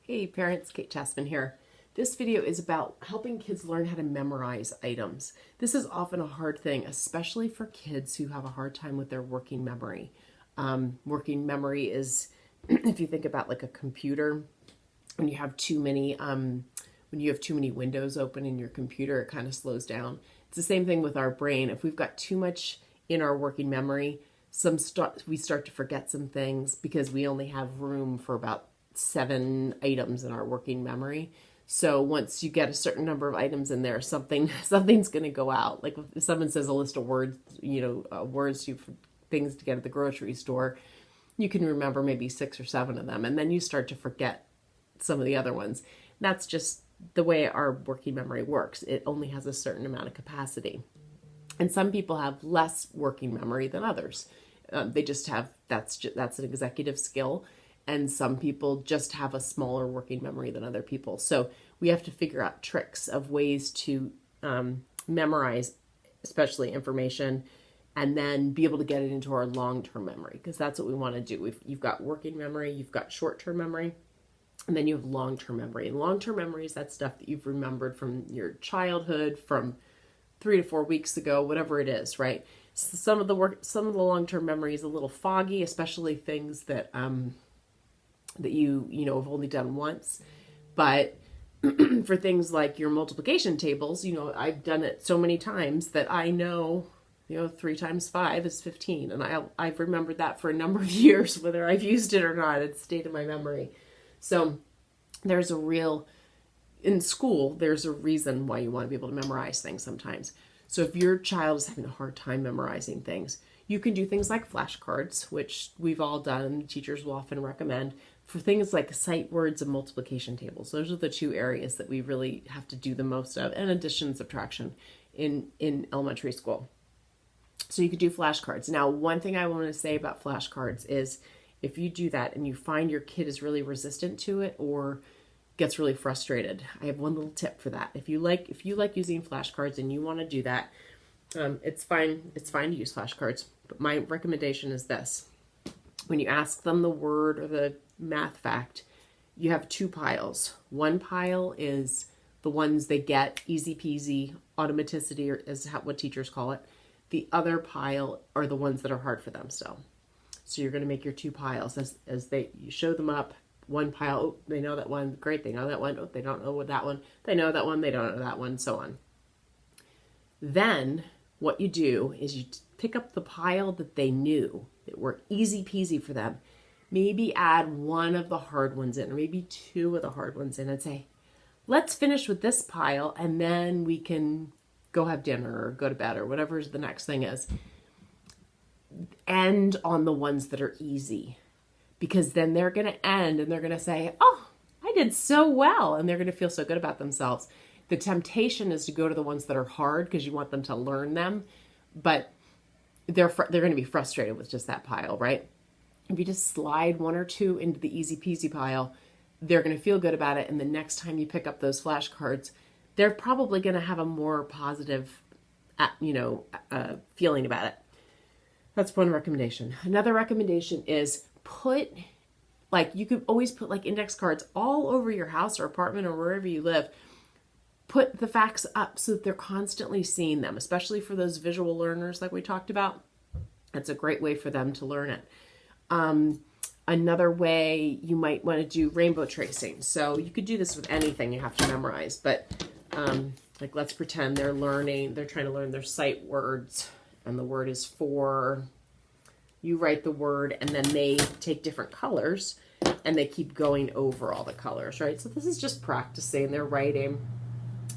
Hey parents, Kate Chasman here. This video is about helping kids learn how to memorize items. This is often a hard thing, especially for kids who have a hard time with their working memory. Working memory is, if you think about like a computer, when you have too many windows open in your computer, it kind of slows down. It's the same thing with our brain. If we've got too much in our working memory, we start to forget some things because we only have room for about 7 items in our working memory. So once you get a certain number of items in there, something's going to go out. Like if someone says a list of words, things to get at the grocery store, you can remember maybe 6 or 7 of them, and then you start to forget some of the other ones. That's just the way our working memory works. It only has a certain amount of capacity. And some people have less working memory than others. They just have, that's an executive skill. And some people just have a smaller working memory than other people. So we have to figure out tricks of ways to memorize, especially information, and then be able to get it into our long-term memory, because that's what we want to do. You've got working memory, you've got short-term memory, and then you have long-term memory. And long-term memory is that stuff that you've remembered from your childhood, from 3 to 4 weeks ago, whatever it is, right? So some of the long-term memory is a little foggy, especially things that that you have only done once. But for things like your multiplication tables, I've done it so many times that I know, 3 times 5 is 15, and I've remembered that for a number of years, whether I've used it or not. It's stayed in my memory. So in school, there's a reason why you want to be able to memorize things sometimes. So if your child is having a hard time memorizing things, you can do things like flashcards, which we've all done and teachers will often recommend for things like sight words and multiplication tables. Those are the 2 areas that we really have to do the most of, and addition and subtraction in elementary school. So you could do flashcards. Now, one thing I want to say about flashcards is if you do that and you find your kid is really resistant to it or gets really frustrated, I have one little tip for that. If you like using flashcards and you want to do that, it's fine to use flashcards. But my recommendation is this: when you ask them the word or the math fact, you have 2 piles. One pile is the ones they get, easy peasy, automaticity, or is what teachers call it. The other pile are the ones that are hard for them still. So you're going to make your 2 piles as you show them up. One pile, oh, they know that one, great, they know that one, oh, they don't know that one, they know that one, they don't know that one, so on. Then what you do is you pick up the pile that they knew, that were easy peasy for them, maybe add 1 of the hard ones in, or maybe 2 of the hard ones in, and say, let's finish with this pile, and then we can go have dinner or go to bed or whatever the next thing is. End on the ones that are easy, because then they're going to end and they're going to say, oh, I did so well, and they're going to feel so good about themselves. The temptation is to go to the ones that are hard because you want them to learn them, but they're going to be frustrated with just that pile, right? If you just slide 1 or 2 into the easy peasy pile, they're going to feel good about it, and the next time you pick up those flashcards, they're probably going to have a more positive, feeling about it. That's one recommendation. Another recommendation is you could always put index cards all over your house or apartment or wherever you live. Put the facts up so that they're constantly seeing them, especially for those visual learners like we talked about. That's a great way for them to learn it. Another way you might want to do rainbow tracing. So you could do this with anything you have to memorize, but let's pretend they're trying to learn their sight words, and the word is 4. You write the word, and then they take different colors, and they keep going over all the colors, right? So this is just practicing their writing,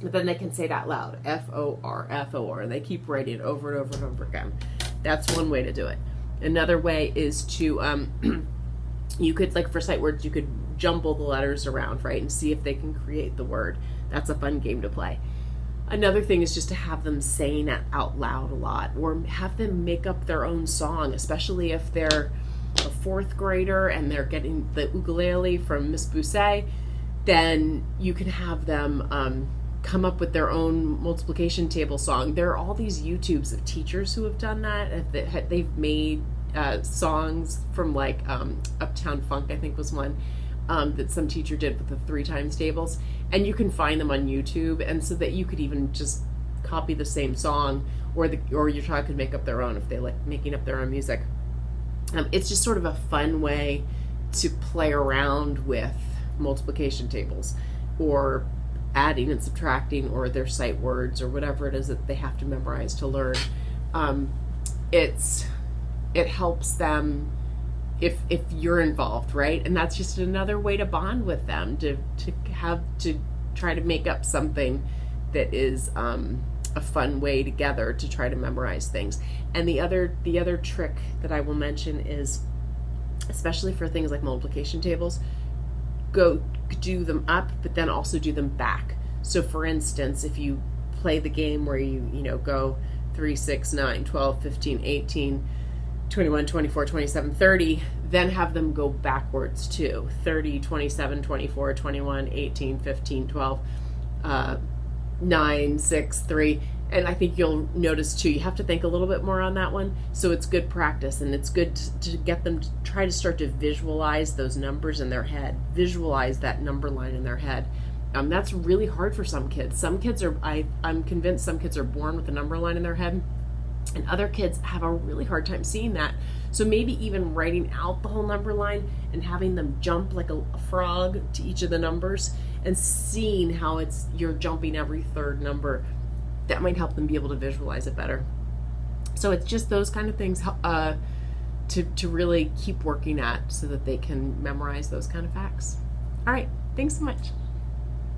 but then they can say it out loud, F-O-R, F-O-R, and they keep writing it over and over and over again. That's one way to do it. Another way is to, you could, for sight words, you could jumble the letters around, right, and see if they can create the word. That's a fun game to play. Another thing is just to have them saying it out loud a lot, or have them make up their own song, especially if they're a 4th grader and they're getting the ukulele from Miss Bousset. Then you can have them come up with their own multiplication table song. There are all these YouTubes of teachers who have done that. They've made songs from Uptown Funk, I think was one, that some teacher did with the 3 times tables, and you can find them on YouTube, and so that you could even just copy the same song, or your child could make up their own if they like making up their own music. It's just sort of a fun way to play around with multiplication tables, or adding and subtracting, or their sight words, or whatever it is that they have to memorize to learn. It helps them if you're involved, right? And that's just another way to bond with them, to try to make up something that is a fun way together to try to memorize things. And the other trick that I will mention is, especially for things like multiplication tables, go do them up, but then also do them back. So for instance, if you play the game where you go 3, 6, 9, 12, 15, 18, 21, 24, 27, 30, then have them go backwards too. 30, 27, 24, 21, 18, 15, 12, 9, 6, 3. And I think you'll notice too, you have to think a little bit more on that one. So it's good practice, and it's good to get them to try to start to visualize those numbers in their head, visualize that number line in their head. That's really hard for some kids. Some kids are, I'm convinced some kids are born with a number line in their head, and other kids have a really hard time seeing that. So maybe even writing out the whole number line and having them jump like a frog to each of the numbers, and seeing how you're jumping every third number, that might help them be able to visualize it better. So it's just those kind of things to really keep working at, so that they can memorize those kind of facts. All right, thanks so much.